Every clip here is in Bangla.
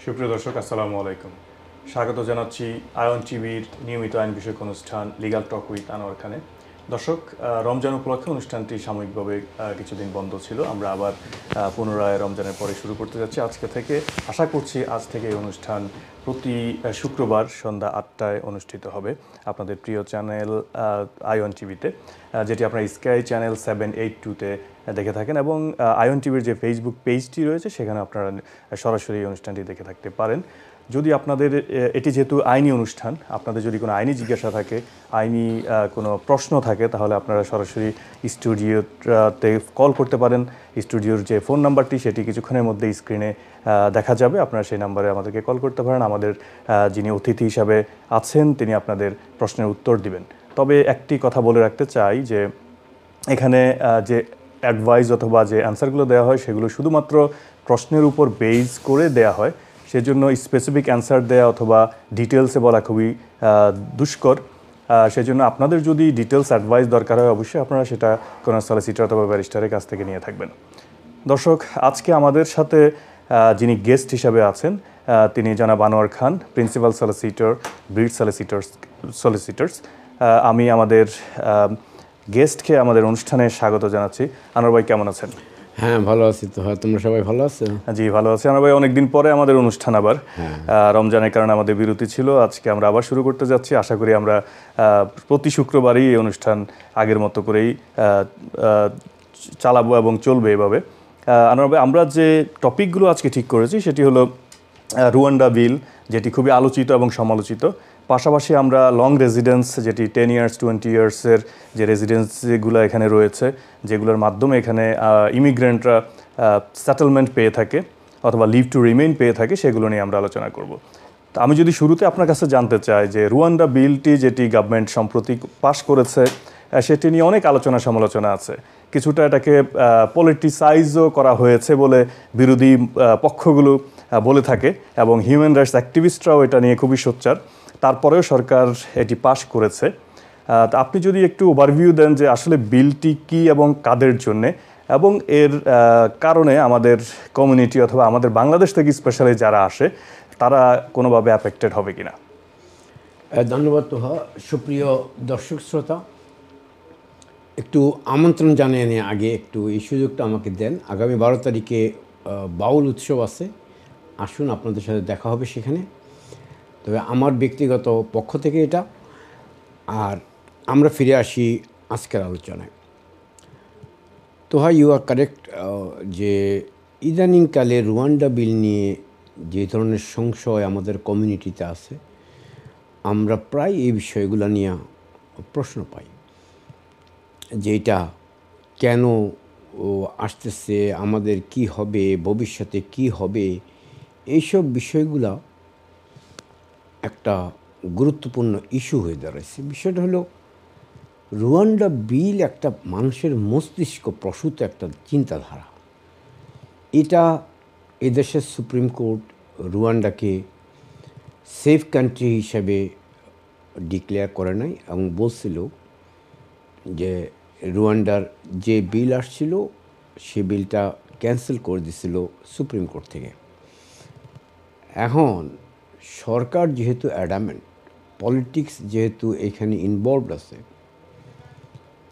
সুপ্রিয় দর্শক, আসসালামু আলাইকুম। স্বাগত জানাচ্ছি আয়ন টিভির নিয়মিত আইন বিষয়ক অনুষ্ঠান লিগাল টক উইথ আনোয়ার খানে। দর্শক, রমজান উপলক্ষে অনুষ্ঠানটি সাময়িকভাবে কিছুদিন বন্ধ ছিল। আমরা আবার পুনরায় রমজানের পরে শুরু করতে যাচ্ছি আজকে থেকে। আশা করছি আজ থেকে এই অনুষ্ঠান প্রতি শুক্রবার সন্ধ্যা 8টায় অনুষ্ঠিত হবে আপনাদের প্রিয় চ্যানেল আয়ন টিভিতে, যেটি আপনারা স্কাই চ্যানেল 782-তে দেখে থাকেন, এবং আয়ন টিভির যে ফেসবুক পেজটি রয়েছে সেখানে আপনারা সরাসরি এই অনুষ্ঠানটি দেখে থাকতে পারেন। যদি আপনাদের এটি যেহেতু আইনি অনুষ্ঠান, আপনাদের যদি কোনো আইনি জিজ্ঞাসা থাকে, আইনি কোনো প্রশ্ন থাকে, তাহলে আপনারা সরাসরি স্টুডিওতে কল করতে পারেন। স্টুডিওর যে ফোন নাম্বারটি সেটি কিছুক্ষণের মধ্যে স্ক্রিনে দেখা যাবে। আপনারা সেই নাম্বারে আমাদেরকে কল করতে পারেন। আমাদের যিনি অতিথি হিসাবে আছেন তিনি আপনাদের প্রশ্নের উত্তর দিবেন। তবে একটি কথা বলে রাখতে চাই যে এখানে যে অ্যাডভাইস অথবা যে অ্যান্সারগুলো দেওয়া হয় সেগুলো শুধুমাত্র প্রশ্নের উপর বেস করে দেয়া হয়। সেজন্য স্পেসিফিক অ্যান্সার দেয়া অথবা ডিটেলসে বলা খুবই দুষ্কর। সেজন্য আপনাদের যদি ডিটেলস অ্যাডভাইস দরকার হয়, অবশ্যই আপনারা সেটা কোনো সলিসিটর অথবা ব্যারিস্টারের কাছ থেকে নিয়ে থাকবেন। দর্শক, আজকে আমাদের সাথে যিনি গেস্ট হিসাবে আছেন তিনি জনাব আনোয়ার খান, প্রিন্সিপাল সলিসিটর, ব্রিড সলিসিটরস। আমি আমাদের গেস্টকে আমাদের অনুষ্ঠানে স্বাগত জানাচ্ছি। আনোয়ার ভাই, কেমন আছেন? হ্যাঁ, ভালো আছি। তো তোমরা সবাই ভালো আছো? জি, ভালো আছি আনোয়ার ভাই। অনেকদিন পরে আমাদের অনুষ্ঠান আবার, রমজানের কারণে আমাদের বিরতি ছিল। আজকে আমরা আবার শুরু করতে যাচ্ছি। আশা করি আমরা প্রতি শুক্রবারই এই অনুষ্ঠান আগের মতো করেই চালাবো এবং চলবে এভাবে। আনোয়ার ভাই, আমরা যে টপিকগুলো আজকে ঠিক করেছি সেটি হলো রুয়ান্ডা বিল, যেটি খুবই আলোচিত এবং সমালোচিত। পাশাপাশি আমরা লং রেসিডেন্স, যেটি 10 ইয়ার্স 20 ইয়ার্সের যে রেসিডেন্সিগুলো এখানে রয়েছে, যেগুলোর মাধ্যমে এখানে ইমিগ্রেন্টরা সেটেলমেন্ট পেয়ে থাকে অথবা লিভ টু রিমেইন পেয়ে থাকে, সেগুলো নিয়ে আমরা আলোচনা করব। তো আমি যদি শুরুতে আপনার কাছে জানতে চাই যে রুয়ান্ডা বিলটি যেটি গভর্নমেন্ট সম্প্রতি পাশ করেছে, সেটি নিয়ে অনেক আলোচনা সমালোচনা আছে। কিছুটা এটাকে পলিটিসাইজও করা হয়েছে বলে বিরোধী পক্ষগুলো বলে থাকে, এবং হিউম্যান রাইটস অ্যাক্টিভিস্টরাও এটা নিয়ে খুবই সোচ্চার। তারপরেও সরকার এটি পাশ করেছে। তা আপনি যদি একটু ওভারভিউ দেন যে আসলে বিলটি কী এবং কাদের জন্যে, এবং এর কারণে আমাদের কমিউনিটি অথবা আমাদের বাংলাদেশ থেকে স্পেশালি যারা আসে তারা কোনোভাবে অ্যাফেক্টেড হবে কিনা। ধন্যবাদ। তো সুপ্রিয় দর্শক শ্রোতা, একটু আমন্ত্রণ জানিয়ে নিয়ে আগে একটু এই সুযোগটা আমাকে দেন। আগামী 12 তারিখে বাউল উৎসব আছে, আসুন আপনাদের সাথে দেখা হবে সেখানে। তবে আমার ব্যক্তিগত পক্ষ থেকে এটা। আর আমরা ফিরে আসি আজকের আলোচনায়। তো ইউ আর কারেক্ট যে ইদানিংকালে রুয়ান্ডা বিল নিয়ে যে ধরনের সংশয় আমাদের কমিউনিটিতে আছে, আমরা প্রায় এই বিষয়গুলো নিয়ে প্রশ্ন পাই যে এটা কেন আসতেছে, আমাদের কি হবে, ভবিষ্যতে কি হবে। এইসব বিষয়গুলো একটা গুরুত্বপূর্ণ ইস্যু হয়ে দাঁড়াচ্ছে। বিষয়টা হলো রুয়ান্ডা বিল একটা মানুষের মস্তিষ্ক প্রসূত একটা চিন্তাধারা। এটা এদেশের সুপ্রিম কোর্ট রুয়ান্ডাকে সেফ কান্ট্রি হিসেবে ডিক্লেয়ার করে নাই, এবং বলছিল যে রুয়ান্ডার যে বিল আসছিল সে বিলটা ক্যান্সেল করে দিছিল সুপ্রিম কোর্ট থেকে। এখন সরকার যেহেতু অ্যাডামেন্ট, পলিটিক্স যেহেতু এখানে ইনভলভড আছে,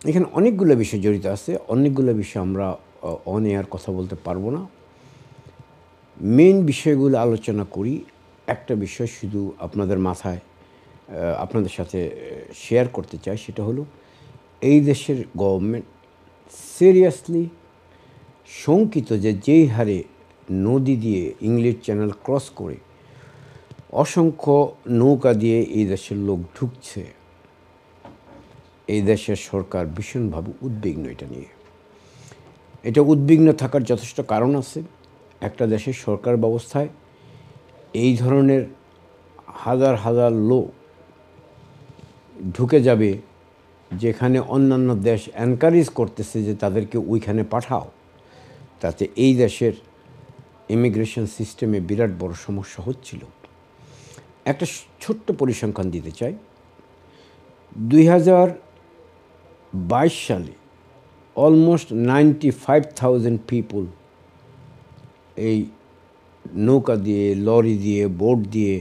এখানে অনেকগুলো বিষয় জড়িত আছে। অনেকগুলো বিষয় আমরা অন এয়ার কথা বলতে পারবো না। মেইন বিষয়গুলো আলোচনা করি। একটা বিষয় শুধু আপনাদের মাথায় আপনাদের সাথে শেয়ার করতে চাই, সেটা হলো এই দেশের গভর্নমেন্ট সিরিয়াসলি শঙ্কিত যে যেই হারে নদী দিয়ে ইংলিশ চ্যানেল ক্রস করে অসংখ্য নৌকা দিয়ে এই দেশের লোক ঢুকছে, এই দেশের সরকার ভীষণভাবে উদ্বিগ্ন এটা নিয়ে। এটা উদ্বিগ্ন থাকার যথেষ্ট কারণ আছে। একটা দেশের সরকার ব্যবস্থায় এই ধরনের হাজার হাজার লোক ঢুকে যাবে, যেখানে অন্যান্য দেশ এনকারেজ করতেছে যে তাদেরকে ওইখানে পাঠাও, তাতে এই দেশের ইমিগ্রেশন সিস্টেমে বিরাট বড় সমস্যা হচ্ছিল। একটা ছোট্ট পরিসংখ্যান দিতে চাই। 2022 সালে অলমোস্ট 95,000 পিপুল এই নৌকা দিয়ে, লরি দিয়ে, বোট দিয়ে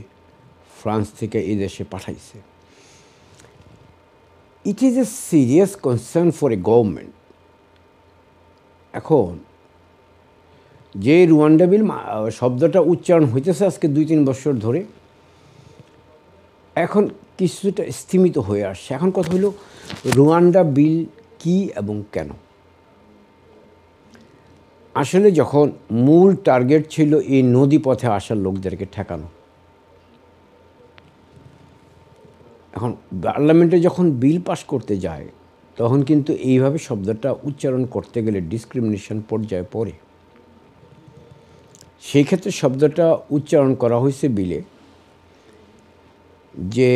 ফ্রান্স থেকে এই দেশে পাঠাইছে। ইট is A serious concern for a government. এখন যে রুয়ান্ডা বিল শব্দটা উচ্চারণ হইতেছে আজকে 2-3 বছর ধরে, এখন কিছুটা স্থিমিত হয়ে আসছে। এখন কথা হলো রুয়ান্ডা বিল কি এবং কেন। আসলে যখন মূল টার্গেট ছিল এই নদী পথে আসার লোকদেরকে ঠেকানো, এখন পার্লামেন্টে যখন বিল পাস করতে যায় তখন কিন্তু এইভাবে শব্দটা উচ্চারণ করতে গেলে ডিসক্রিমিনেশন পর্যায়ে পড়ে। সেই ক্ষেত্রে শব্দটা উচ্চারণ করা হয়েছে বিলে যে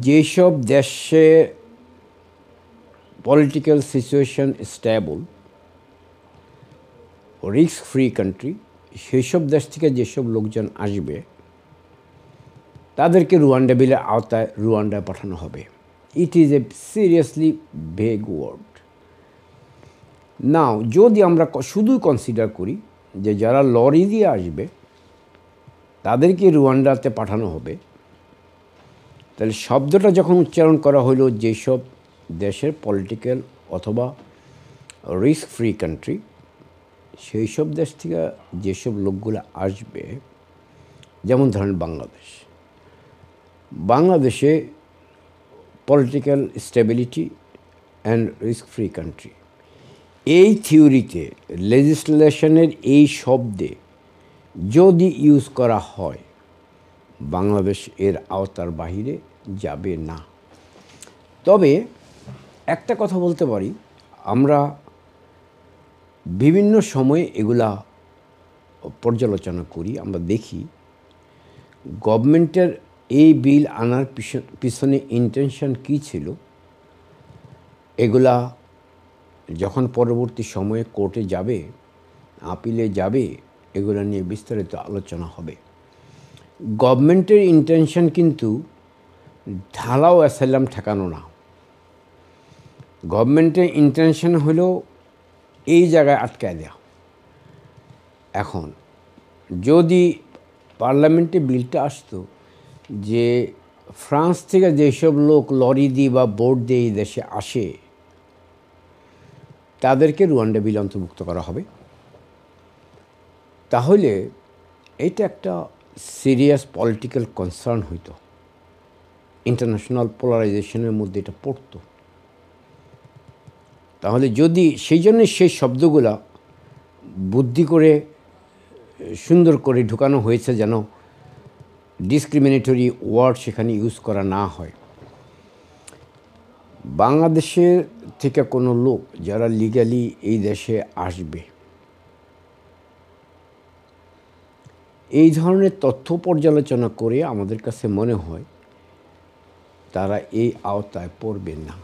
যেসব দেশে political situation stable, risk free country, সেই সব দেশ থেকে যেসব লোকজন আসবে তাদেরকে রুয়ান্ডা বিলের আওতায় রুয়ান্ডায় পাঠানো হবে। It is a seriously vague word. Now যদি আমরা শুধু কনসিডার করি যে যারা লরি দিয়ে আসবে তাদেরকে রুয়ান্ডাতে পাঠানো হবে, তাহলে শব্দটা যখন উচ্চারণ করা হলো যেসব দেশের পলিটিক্যাল অথবা রিস্ক ফ্রি কান্ট্রি, সেই সব দেশ থেকে যেসব লোকগুলো আসবে, যেমন ধরেন বাংলাদেশে political stability and risk free country, এই থিওরিতে লেজিসলেশনের এই শব্দে যদি ইউজ করা হয় বাংলাদেশ এর আওতার বাহিরে যাবে না। তবে একটা কথা বলতে পারি, আমরা বিভিন্ন সময়ে এগুলা পর্যালোচনা করি, আমরা দেখি গভর্নমেন্টের এই বিল আনার পিছনে ইন্টেনশন কী ছিল। এগুলা যখন পরবর্তী সময়ে কোর্টে যাবে, আপিলে যাবে, এগুলো নিয়ে বিস্তারিত আলোচনা হবে। গভর্নমেন্টের ইন্টেনশন কিন্তু ঢালাও অ্যাসাইলাম ঠেকানো না। গভর্নমেন্টের ইন্টেনশন হলো এই জায়গায় আটকায় দেওয়া। এখন যদি পার্লামেন্টে বিলটা আসতো যে ফ্রান্স থেকে যেসব লোক লরি দিয়ে বা বোট দিয়ে এই দেশে আসে তাদেরকে রুয়ান্ডা বিল অন্তর্ভুক্ত করা হবে, তাহলে এটা একটা সিরিয়াস পলিটিক্যাল কনসার্ন হইতো, ইন্টারন্যাশনাল পোলারাইজেশনের মধ্যে এটা পড়তো। তাহলে যদি সেই জন্য সেই শব্দগুলা বুদ্ধি করে সুন্দর করে ঢুকানো হয়েছে যেন ডিসক্রিমিনেটরি ওয়ার্ড সেখানে ইউজ করা না হয়। বাংলাদেশের থেকে কোনো লোক যারা লিগ্যালি এই দেশে আসবে, এই ধরনের তথ্য পর্যালোচনা করে আমাদের কাছে মনে হয় তারা এই আওতায় পড়বে না।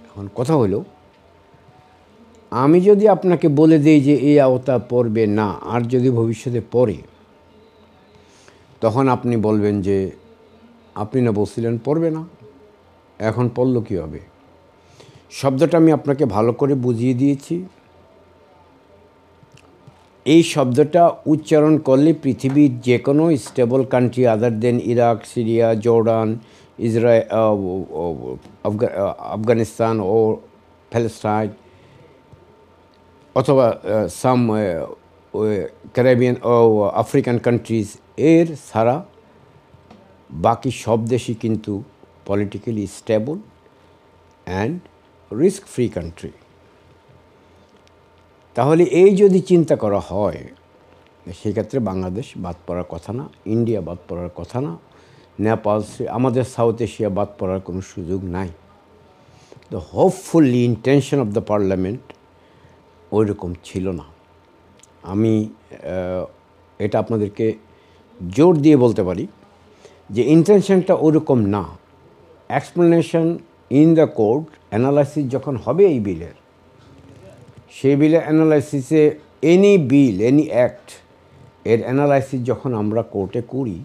এখন কথা হলো, আমি যদি আপনাকে বলে দিই যে এই আওতা পড়বে না, আর যদি ভবিষ্যতে পড়ে, তখন আপনি বলবেন যে আপনি না বলছিলেন পড়বে না, এখন পড়ল কী হবে। শব্দটা আমি আপনাকে ভালো করে বুঝিয়ে দিয়েছি। এই শব্দটা উচ্চারণ করলে পৃথিবীর যে কোনো stable country other than Iraq, Syria, Jordan, Israel, Afghanistan ও প্যালেস্টাইন অথবা সাম ক্যারিবিয়ান ও আফ্রিকান কান্ট্রিজ, এর ছাড়া বাকি সব দেশই কিন্তু politically stable and risk free country. তাহলে এই যদি চিন্তা করা হয়, সেক্ষেত্রে বাংলাদেশ বাদ পড়ার কথা না, ইন্ডিয়া বাদ পড়ার কথা না, নেপাল, আমাদের সাউথ এশিয়া বাদ পড়ার কোনো সুযোগ নাই। The hopefully intention of the parliament ওই রকম ছিল না। আমি এটা আপনাদেরকে জোর দিয়ে বলতে পারি যে ইন্টেনশনটা ওরকম না। Explanation in the court, analysis যখন হবে এই বিলের, সেই বিলের অ্যানালাইসিসে এনি বিল, এনি অ্যাক্ট এর অ্যানালাইসিস যখন আমরা কোর্টে করি,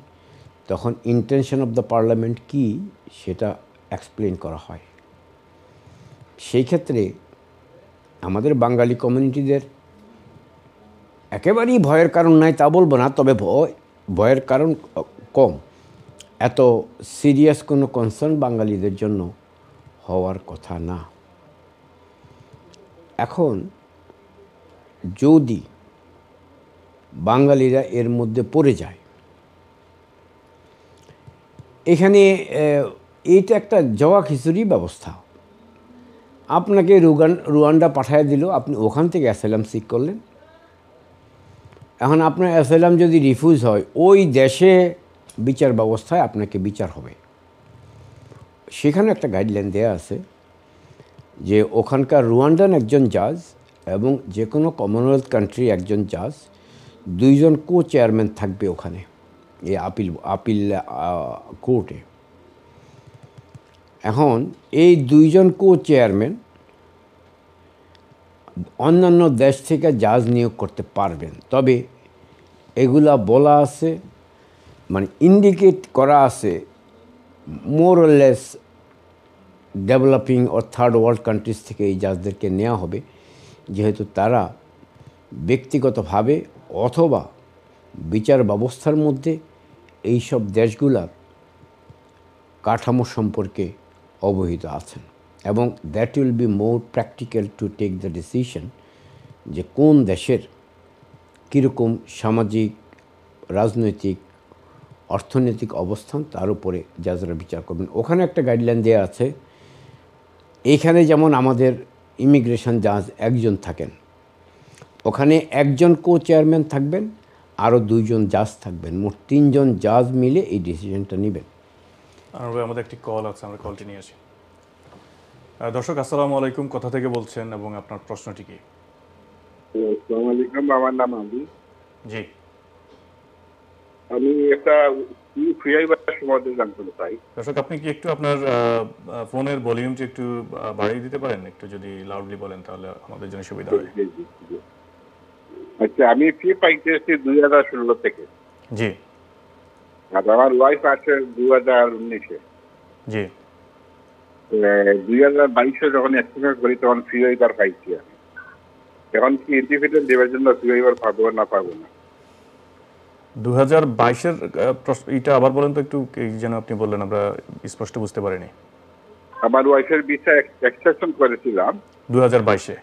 তখন ইন্টেনশন অফ দ্য পার্লামেন্ট কী সেটা এক্সপ্লেন করা হয়। সেই ক্ষেত্রে আমাদের বাঙালি কমিউনিটিদের একেবারেই ভয়ের কারণ নাই তা বলবো না, তবে ভয়ের কারণ কম। এত সিরিয়াস কোনো কনসার্ন বাঙালিদের জন্য হওয়ার কথা না। এখন যদি বাঙালিরা এর মধ্যে পড়ে যায়, এখানে এইটা একটা জওয়া খিচুড়ি ব্যবস্থা। আপনাকে রুয়ান্ডা পাঠিয়ে দিল, আপনি ওখান থেকে অ্যাসাইলাম সিক করলেন। এখন আপনার অ্যাসাইলাম যদি রিফিউজ হয়, ওই দেশে বিচার ব্যবস্থায় আপনাকে বিচার হবে। সেখানে একটা গাইডলাইন দেওয়া আছে যে ওখানকার রুয়ান্ডান একজন জাজ এবং যে কোনো কমনওয়েলথ কান্ট্রি একজন জাজ, দুইজন কো চেয়ারম্যান থাকবে ওখানে এই আপিল কোর্টে। এখন এই দুইজন কো চেয়ারম্যান অন্যান্য দেশ থেকে জাজ নিয়োগ করতে পারবেন, তবে এগুলা বলা আছে, মানে ইন্ডিকেট করা আছে মোর অর লেস ডেভেলপিং ও থার্ড ওয়ার্ল্ড কান্ট্রিজ থেকে এই জাজদেরকে নেওয়া হবে, যেহেতু তারা ব্যক্তিগতভাবে অথবা বিচার ব্যবস্থার মধ্যে এইসব দেশগুলার কাঠামো সম্পর্কে অবহিত আছেন, এবং that will be more practical to take the decision যে কোন দেশের কীরকম সামাজিক, রাজনৈতিক, অর্থনৈতিক অবস্থান, তার উপরে জাজরা বিচার করবেন। ওখানে একটা গাইডলাইন দেওয়া আছে, এইখানে যেমন আমাদের ইমিগ্রেশন জাজ একজন থাকেন, ওখানে একজন কো চেয়ারম্যান থাকবেন, আরও দুইজন জাজ থাকবেন, মোট তিনজন জাজ মিলে এই ডিসিশনটা নেবেন। আমাদের একটি কল আছে, আমরা কলটি নিয়ে আসি। দর্শক আসসালামু আলাইকুম, কোথা থেকে বলছেন এবং আপনার প্রশ্নটি কি? আসসালামু আলাইকুম, আমার নাম আলী। জি, আমি একটা ফ্রিআইবার সম্বন্ধে জানতে চাই। দর্শক আপনি কি একটু আপনার ফোনের ভলিউমটি একটু বাড়িয়ে দিতে পারেন? একটু যদি লাউডলি বলেন তাহলে আমাদের জন্য সুবিধা হয়। আচ্ছা, আমি ফি পাইতেছি 2016 থেকে। জি আর আমার ওয়াইফ আছে 2019-এ। জি 2022-এ যখন এক্সপিরিয়েন্স করি তখন ফ্রিআইবার পাইছি আমি। এখন কি ইন্ডিভিজুয়াল দেওয়ার জন্য ফ্রিআইবার পাবো না পাবো না? 2022-এর এটা আবার বলেন তো একটু, যেন আপনি বললেন, আমরা স্পষ্ট বুঝতে পারিনি। আমার ওয়াইফের ভিসা এক্সটেনশন করেছিলাম 2022-এ।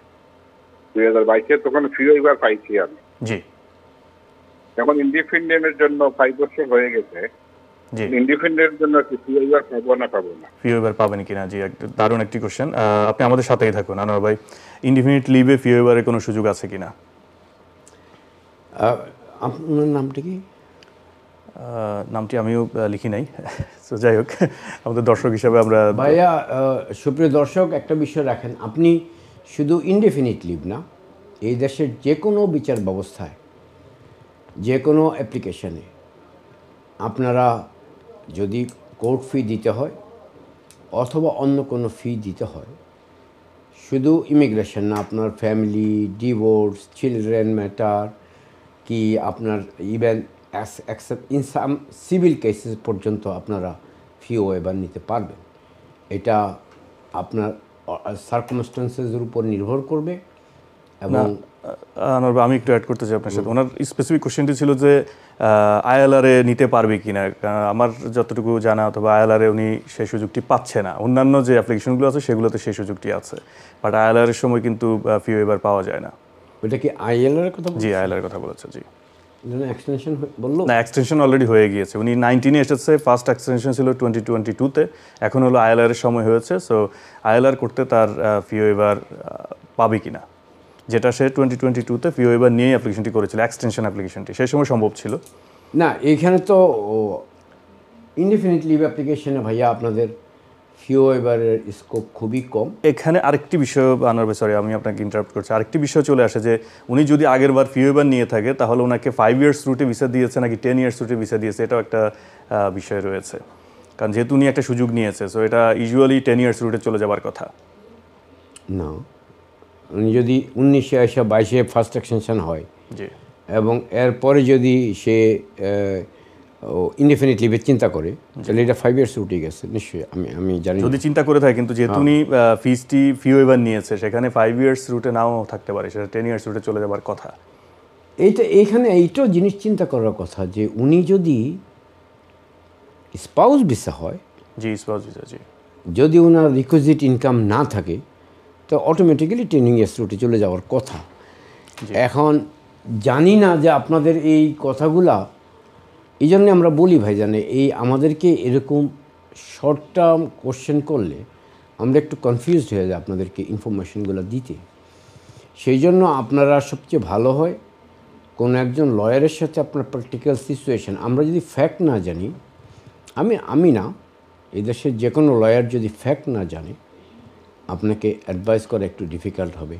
2022-এ, তখন ফ্রিআইবার পাইছি আমি। জি এখন ইন্ডিপেন্ডেন্টের জন্য 5 বছর হয়ে গেছে। জি ইন্ডিপেন্ডেন্টের জন্য কি ফ্রিআইবার পাবো না পাবো না? ফিওয়েবার পাবেন কিনা? জি, দারুণ একটি কোশ্চেন। আপনি আমাদের সাথেই থাকুন আনোয়ার ভাই। ইনডিফিনিট লিভে ফিওয়েবারের কোনো সুযোগ আছে কিনা? আপনার নামটা কি? নামটি আমিও লিখি নাই। তো যাই হোক, আমাদের দর্শক হিসাবে আমরা ভাইয়া, সুপ্রিয় দর্শক, একটা বিষয় রাখেন, আপনি শুধু ইনডেফিনিট লিভ না, এই দেশের যে কোনো বিচার ব্যবস্থায়, যে কোনো অ্যাপ্লিকেশনে আপনারা যদি কোর্ট ফি দিতে হয় অথবা অন্য কোনো ফি দিতে হয়, শুধু ইমিগ্রেশন না, আপনার ফ্যামিলি, ডিভোর্স, চিলড্রেন ম্যাটার, কি আপনার even in some civil cases পর্যন্ত আপনারা ফি ওয়েভার নিতে পারবেন। এটা আপনার সার্কামস্টেন্সেসের উপর নির্ভর করবে। এবং আনোয়ার ভাই, আমি একটু অ্যাড করতে চাই আপনার সাথে। ওনার স্পেসিফিক কোশ্চেনটি ছিল যে আইএলআরে নিতে পারবে কিনা। আমার যতটুকু জানা, অথবা আইএলআরে উনি সেই সুযোগটি পাচ্ছে না। অন্যান্য যে অ্যাপ্লিকেশনগুলো আছে সেগুলোতে সেই সুযোগটি আছে, বাট আইএলআরের সময় কিন্তু ফি ওয়েভার পাওয়া যায় না। ওটা কি আইএলআর কথা? জি, আইএলআর কথা বলেছে। জি এক্সটেনশন বললো না, এক্সটেনশন অলরেডি হয়ে গিয়েছে। উনি 19-এ এসেছে, ফার্স্ট এক্সটেনশন ছিল 2022-তে, এখন হলো আইএলআর এর সময় হয়েছে। সো আইএলআর করতে তার ফি ওয়েভার পাবে কিনা, যেটা সে 2022-তে ফি ওয়েভার নিয়ে অ্যাপ্লিকেশনটি করেছিল, এক্সটেনশন অ্যাপ্লিকেশনটি সেই সময় সম্ভব ছিল না। এইখানে তো ইনডিফিনিট লিভ অ্যাপ্লিকেশনে ভাইয়া আপনাদের ফি ওয়েভারের স্কোপ খুবই কম। এখানে আরেকটি বিষয়, আনোয়ার ভাই, সরি আমি আপনাকে ইন্টারাপ্ট করছি, আরেকটি বিষয় চলে আসে যে উনি যদি আগের বার ফি ওয়েভার নিয়ে থাকে তাহলে ওনাকে 5 ইয়ার্স রুটে ভিসা দিয়েছে নাকি 10 ইয়ার্স রুটে ভিসা দিয়েছে, এটাও একটা বিষয় রয়েছে। কারণ যেহেতু উনি একটা সুযোগ নিয়েছে, সো এটা ইউজুয়ালি 10 ইয়ার্স রুটে চলে যাবার কথা না। উনি যদি 19-এ এসে 22-এ ফার্স্ট এক্সটেনশন হয়, জি, এবং এরপরে যদি সে ইনডেফিনিট লিভের চিন্তা করে, তাহলে এটা 5 ইয়ার্স উঠে গেছে নিশ্চয়ই। আমি জানি যদি চিন্তা করে থাকে, কিন্তু যেহেতু উনি ফি ওয়েভার নিয়েছে, সেখানে 5 ইয়ার্স রুটে নাও থাকতে পারে, সেটা 10 ইয়ার্স রুটে চলে যাবার কথা। এইটাও জিনিস চিন্তা করার কথা যে উনি যদি স্পাউস ভিসা হয়, জি, স্পাউস ভিসা, জি, যদি ওনার রিকোজিট ইনকাম না থাকে, তো অটোমেটিক্যালি 10 ইয়ার্স রুটে চলে যাওয়ার কথা। এখন জানি না যে আপনাদের এই কথাগুলা, এই জন্যে আমরা বলি ভাই জানে, এই আমাদেরকে এরকম শর্ট টার্ম কোশ্চেন করলে আমরা একটু কনফিউজড হয়ে যাই আপনাদেরকে ইনফরমেশনগুলো দিতে। সেই জন্য আপনারা সবচেয়ে ভালো হয় কোনো একজন লয়ারের সাথে আপনার প্র্যাকটিক্যাল সিচুয়েশন, আমরা যদি ফ্যাক্ট না জানি, আমি না, এই দেশের যে কোনো লয়ার যদি ফ্যাক্ট না জানে, আপনাকে অ্যাডভাইস করা একটু ডিফিকাল্ট হবে।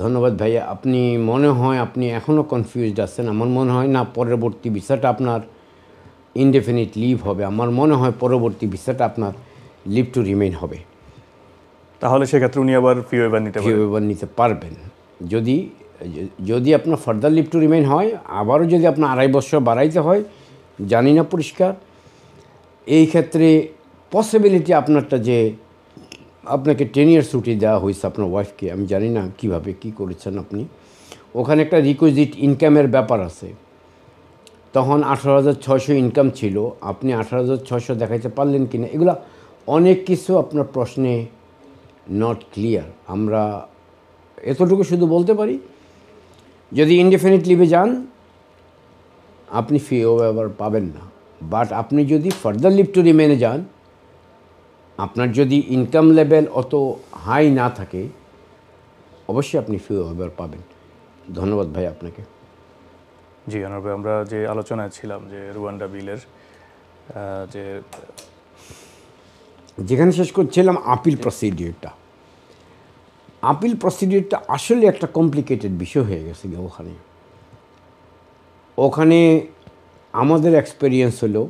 ধন্যবাদ ভাইয়া। আপনি মনে হয় আপনি এখনও কনফিউজড আছেন। আমার মনে হয় না পরবর্তী ভিসাটা আপনার ইনডেফিনিট লিভ হবে। আমার মনে হয় পরবর্তী ভিসাটা আপনার লিভ টু রিমেইন হবে। তাহলে সেক্ষেত্রে উনি আবার ফি ওয়েভার নিতে পারবেন। ফি ওয়েভার নিতে পারবেন যদি আপনার ফার্দার লিভ টু রিমেইন হয়। আবারও যদি আপনার 2.5 বছর বাড়াইতে হয়, জানি না পরিষ্কার। এই ক্ষেত্রে পসিবিলিটি আপনারটা যে আপনাকে 10 ইয়ার্স ছুটি দেওয়া হয়েছে আপনার ওয়াইফকে, আমি জানি না কীভাবে কী করেছেন আপনি। ওখানে একটা রিকুইজিট ইনকামের ব্যাপার আছে। তখন 18,600 ইনকাম ছিল, আপনি 18,600 দেখাইতে পারলেন কি না, এগুলো অনেক কিছু আপনার প্রশ্নে নট ক্লিয়ার। আমরা এতটুকু শুধু বলতে পারি, যদি ইনডেফিনিট লিভে যান আপনি ফি ওয়েভার পাবেন না। বাট আপনি যদি ফার্দার লিভ টু রিমেনে যান, আপনার যদি ইনকাম লেভেল অত হাই না থাকে, অবশ্যই আপনি ফি ওয়েভার পাবেন। ধন্যবাদ ভাই আপনাকে। জি অনার, আমরা যে আলোচনায় ছিলাম যে রুয়ান্ডা বিলের যেখানে শেষ করছিলাম আপিল প্রসিডিউরটা। আপিল প্রসিডিউরটা আসলে একটা কমপ্লিকেটেড বিষয় হয়ে গেছে। ওখানে আমাদের এক্সপেরিয়েন্স হলো,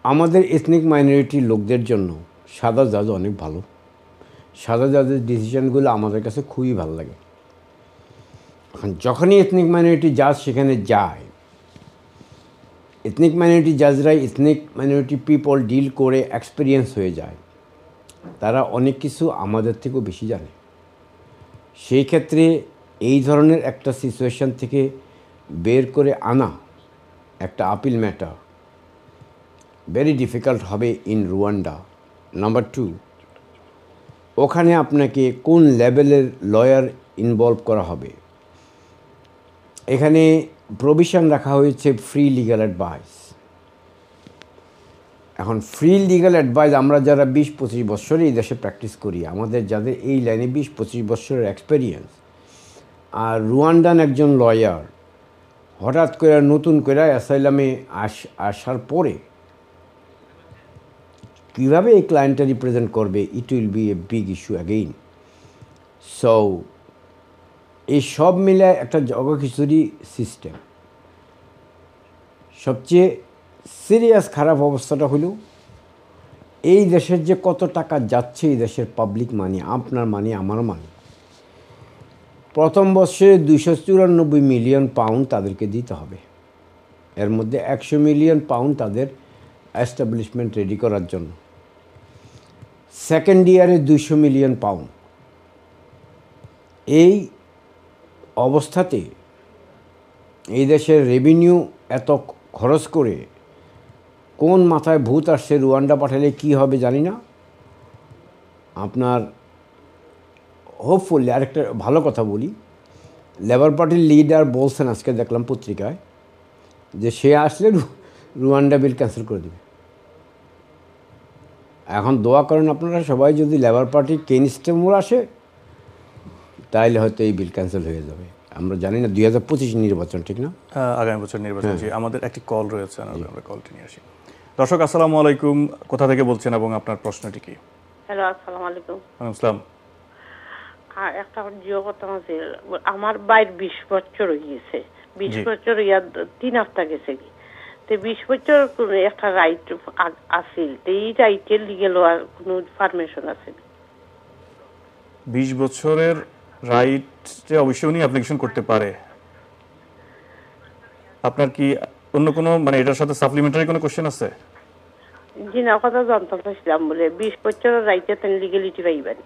আমাদের এথনিক মাইনরিটির লোকদের জন্য সাদা জাজ অনেক ভালো। সাদা জাজের ডিসিশনগুলো আমাদের কাছে খুবই ভালো লাগে। এখন যখনই এথনিক মাইনরিটি জাজ সেখানে যায়, এথনিক মাইনরিটি জাজরাই এথনিক মাইনরিটি পিপল ডিল করে এক্সপিরিয়েন্স হয়ে যায়, তারা অনেক কিছু আমাদের থেকেও বেশি জানে। সেই ক্ষেত্রে এই ধরনের একটা সিচুয়েশান থেকে বের করে আনা একটা আপিল ম্যাটার ভেরি ডিফিকাল্ট হবে ইন রুয়ান্ডা। নাম্বার 2, ওখানে আপনাকে কোন লেভেলের লয়ার ইনভলভ করা হবে। এখানে প্রভিশন রাখা হয়েছে ফ্রি লিগ্যাল অ্যাডভাইস। এখন ফ্রি লিগ্যাল অ্যাডভাইস আমরা যারা 20-25 বছর এই দেশে প্র্যাকটিস করি, আমাদের যাদের এই লাইনে 20-25 বছরের এক্সপেরিয়েন্স, আর রুয়ান্ডান একজন লয়ার হঠাৎ করে নতুন করে অ্যাসাইলামে আসার পরে কীভাবে এই ক্লায়েন্টটা রিপ্রেজেন্ট করবে, it will B a big issue again. So এই সব মিলে একটা জগখিচুড়ি সিস্টেম। সবচেয়ে সিরিয়াস খারাপ অবস্থাটা হলো, এই দেশের যে কত টাকা যাচ্ছে, এই দেশের পাবলিক মানি, আপনার মানি, আমার মানি, প্রথম বর্ষে 294 মিলিয়ন পাউন্ড তাদেরকে দিতে হবে। এর মধ্যে 100 মিলিয়ন পাউন্ড তাদের এস্টাবলিশমেন্ট রেডি করার জন্য, সেকেন্ড ইয়ারে 200 মিলিয়ন পাউন্ড। এই অবস্থাতে এই দেশের রেভিনিউ এত খরচ করে কোন মাথায় ভূত আসছে, রুয়ান্ডা পাঠালে কী হবে জানি না। আপনার হোপফুলি আরেকটা ভালো কথা বলি, লেবার পার্টির লিডার বলছেন, আজকে দেখলাম পত্রিকায়, যে সে আসলে রুয়ান্ডা বিল ক্যান্সেল করে দেবে। এখন দোয়া করেন আপনারা সবাই, যদি লেবার পার্টি কেন স্টেমর আসে তাহলে হয়তো এই বিল ক্যান্সেল হয়ে যাবে। আমরা জানি না 2025 নির্বাচন, ঠিক না? আগামী বছর নির্বাচন। জি, আমাদের একটি কল রয়েছে, আমরা কলটি নিয়ে আসি। দর্শক আসসালামু আলাইকুম, কোথা থেকে বলছেন এবং আপনার প্রশ্নটি কি? হ্যালো, আসসালামু আলাইকুম। ওয়ালাইকুম আসসালাম। একটা জিও কথা আছে, আমার বাইর 20 বছর হয়ে গেছে। 20 বছর ইয়া 3 হপ্তাহ গেছে কি, তো 20 বছর একটা রাইট আছিল, তো এই রাইটের লিগেল হওয়ার কোনো পারমিশন আছে? 20 বছরের রাইটে অবশ্যই উনি অ্যাপ্লিকেশন করতে পারে। আপনার কি অন্য কোনো মানে এটার সাথে সাপ্লিমেন্টারি কোনো কোশ্চেন আছে? জি না, কথা জানতে চাইছিলাম বলে 20 বছরের রাইটে তেন লিগ্যালিটি পাইবেন।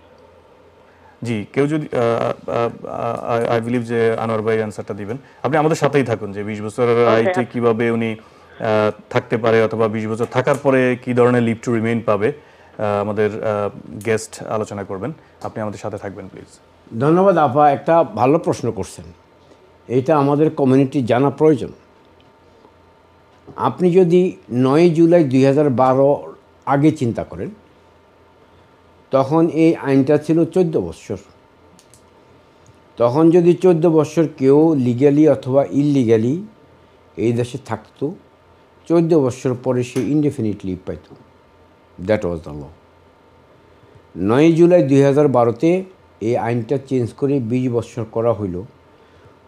জি, কেউ যদি আই বিলিভ যে আনোয়ার ভাই অ্যান্সারটা দিবেন। আপনি আমাদের সাথেই থাকুন যে 20 বছরের রাইটে কিভাবে উনি থাকতে পারে, অথবা 20 বছর থাকার পরে কি ধরনের লিভ টু রিমেইন পাবে, আমাদের গেস্ট আলোচনা করবেন। আপনি আমাদের সাথে থাকবেন প্লিজ। ধন্যবাদ আপা, একটা ভালো প্রশ্ন করছেন। এটা আমাদের কমিউনিটি জানা প্রয়োজন। আপনি যদি 9 জুলাই 2012 আগে চিন্তা করেন, তখন এই আইনটা ছিল 14 বছর। তখন যদি 14 বছর কেউ লিগ্যালি অথবা ইললিগ্যালি এই দেশে থাকতো, 14 বছর পরে সে ইনডেফিনিট লিভ পাইত। That was the law. 9 July 2012-তে এই আইনটা চেঞ্জ করে 20 বছর করা হইল।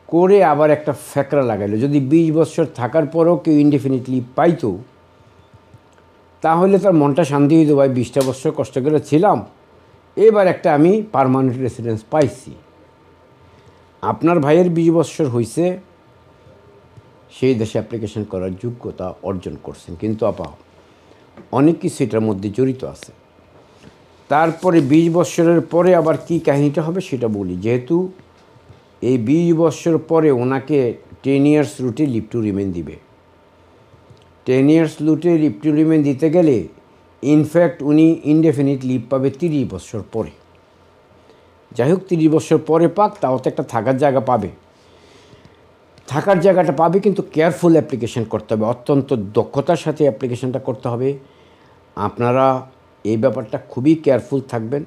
করে আবার একটা ফ্যাকরা লাগাইলো, যদি 20 বছর থাকার পরেও কেউ ইনডেফিনিট লিভ পাইতো, তাহলে তার মনটা শান্তি হইতো, ভাই 20টা বছর কষ্ট করে ছিলাম, এবার একটা আমি পার্মানেন্ট রেসিডেন্স পাইছি। আপনার ভাইয়ের 20 বছর হয়েছে, সেই দেশে অ্যাপ্লিকেশন করার যোগ্যতা অর্জন করছেন, কিন্তু আপা অনেক কিছু এটার মধ্যে জড়িত আছে। তারপরে 20 বছরের পরে আবার কি কাহিনীটা হবে সেটা বলি। যেহেতু এই 20 বছর পরে ওনাকে 10 ইয়ার্স রুটে লিভ টু রিমেন দিবে। 10 ইয়ার্স রুটে লিভ টু রিমেন দিতে গেলে ইনফ্যাক্ট উনি ইনডেফিনিট লিভ পাবে 30 বছর পরে। যাই হোক, 30 বছর পরে পাক, তাও তো একটা থাকার জায়গা পাবে। থাকার জায়গাটা পাবে, কিন্তু কেয়ারফুল অ্যাপ্লিকেশন করতে হবে, অত্যন্ত দক্ষতার সাথে অ্যাপ্লিকেশনটা করতে হবে। আপনারা এই ব্যাপারটা খুবই কেয়ারফুল থাকবেন।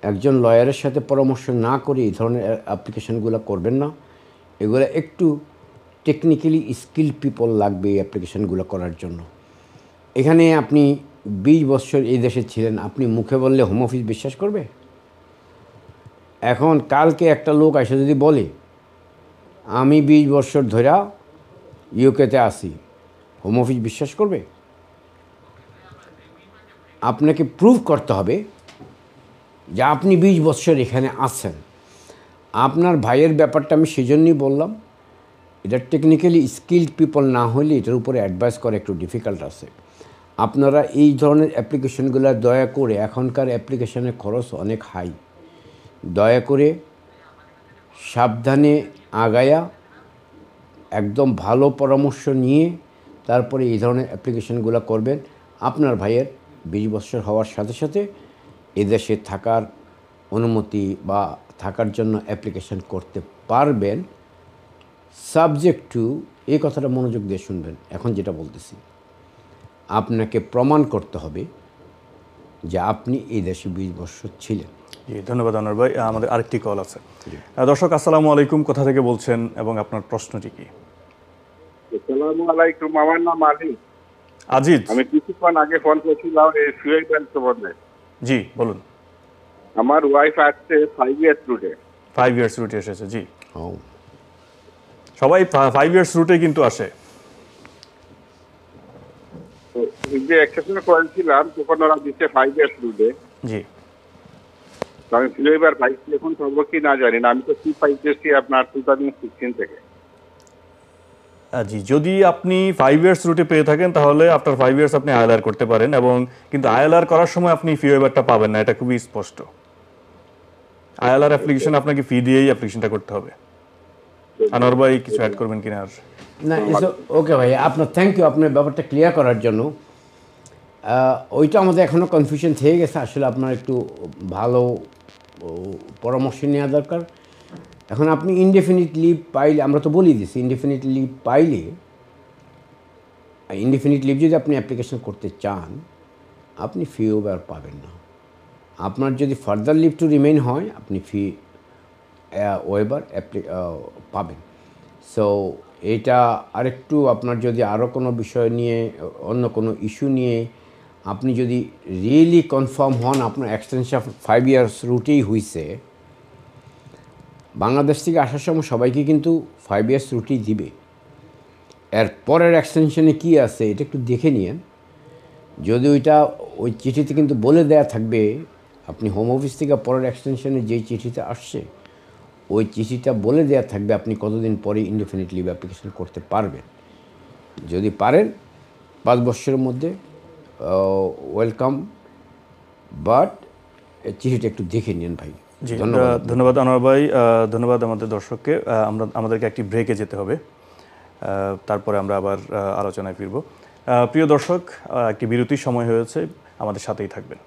একজন লয়ারের সাথে পরামর্শ না করে এই ধরনের অ্যাপ্লিকেশনগুলো করবেন না। এগুলো একটু টেকনিক্যালি স্কিল পিপল লাগবে এই অ্যাপ্লিকেশনগুলো করার জন্য। এখানে আপনি 20 বছর এই দেশে ছিলেন, আপনি মুখে বললে হোম অফিস বিশ্বাস করবে? এখন কালকে একটা লোক এসে যদি বলে আমি 20 বছর ধরে ইউকেতে আসি, হোম অফিস বিশ্বাস করবে? আপনাকে প্রুভ করতে হবে যে আপনি 20 বছর এখানে আছেন। আপনার ভাইয়ের ব্যাপারটা আমি সেজন্যই বললাম, এটা টেকনিক্যালি স্কিল্ড পিপল না হলে এটার উপরে অ্যাডভাইস করা একটু ডিফিকাল্ট আছে। আপনারা এই ধরনের অ্যাপ্লিকেশনগুলো দয়া করে, এখনকার অ্যাপ্লিকেশনের খরচ অনেক হাই, দয়া করে সাবধানে আগায়া একদম ভালো পরামর্শ নিয়ে তারপরে এই ধরনের অ্যাপ্লিকেশনগুলো করবেন। আপনার ভাইয়ের 20 বছর হওয়ার সাথে সাথে এদেশে থাকার অনুমতি বা থাকার জন্য অ্যাপ্লিকেশন করতে পারবেন, সাবজেক্ট টু, এই কথাটা মনোযোগ দিয়ে শুনবেন। এখন যেটা বলতেছি, আপনাকে প্রমাণ করতে হবে যে আপনি এই দেশে 20 বছর ছিলেন। জি, ধন্যবাদ আনোয়ার ভাই। আমাদের আরেকটি কল আছে। দর্শক, আসসালামু আলাইকুম, কোথা থেকে বলছেন এবং আপনার প্রশ্নটি কি? আসসালামু আলাইকুম, আমার নাম আলী। আজিজ, আমি কিছুক্ষণ আগে ফোন করেছিলাম এই সুয়েল ব্যাংক সম্বন্ধে। জি বলুন। আমার ওয়াইফ আসছে 5 ইয়ার্স রুটে। 5 ইয়ার্স রুটে এসেছে। জি, ও, সবাই 5 ইয়ার্স রুটে কিন্তু আসে। তো এই যে এক্সেশন করেছিলাম তখন ওরা দিচ্ছে 5 ইয়ার্স রুটে। জি, তো আমি ফ্লেভার পাইছি, এখন পাবো কি না জানি না। আমি তো কি পাইতেছি আপনার 2016 থেকে। জি, যদি আপনি 5 ইয়ার্স রুটে পেয়ে থাকেন তাহলে আফটার 5 ইয়ার্স আপনি আইএলআর করতে পারেন, এবং কিন্তু আইএলআর করার সময় আপনি ফি ওয়েভারটা পাবেন না, এটা খুবই স্পষ্ট। আইএলআর অ্যাপ্লিকেশন আপনাকে ফি দিয়েই অ্যাপ্লিকেশনটা করতে হবে। আনোয়ার ভাই কিছু অ্যাড করবেন কিনা? আর না, ওকে ভাই, আপনার থ্যাংক ইউ আপনার ব্যাপারটা ক্লিয়ার করার জন্য। ওইটা আমাদের এখনও কনফিউশন থেকে গেছে। আসলে আপনার একটু ভালো পরামর্শ নেওয়া দরকার। এখন আপনি ইনডেফিনিট লিভ পাইলে, আমরা তো বলি দিছি, ইনডেফিনিট লিভ পাইলে, ইনডেফিনিট লিভ যদি আপনি অ্যাপ্লিকেশন করতে চান, আপনি ফি ওভার পাবেন না। আপনার যদি ফার্দার লিভ টু রিমেইন হয়, আপনি ফি ওয়েবার পাবেন। সো এটা আরেকটু আপনার যদি আরও কোনো বিষয় নিয়ে, অন্য কোনো ইস্যু নিয়ে আপনি যদি রিয়েলি কনফার্ম হন আপনার এক্সটেনশন 5 ইয়ার্স রুটেই হয়েছে, বাংলাদেশ থেকে আসার সময় সবাইকে কিন্তু 5 ইয়ার্স রুটেই দিবে। এর পরের এক্সটেনশনে কী আছে এটা একটু দেখে নিন। যদি ওই চিঠিতে কিন্তু বলে দেয়া থাকবে, আপনি হোম অফিস থেকে পরের এক্সটেনশনে যেই চিঠিতে আসছে ওই চিঠিটা বলে দেওয়া থাকবে আপনি কতদিন পরে ইনডেফিনিট লিভ অ্যাপ্লিকেশন করতে পারবেন। যদি পারেন 5 বছরের মধ্যে ওয়েলকাম, বাট চিঠিটা একটু দেখে নিন ভাই। জি, ধন্যবাদ আনোয়ার ভাই, ধন্যবাদ আমাদের দর্শককে। আমাদেরকে একটি ব্রেকে যেতে হবে, তারপরে আমরা আবার আলোচনায় ফিরব। প্রিয় দর্শক, একটি বিরতির সময় হয়েছে, আমাদের সাথেই থাকবেন।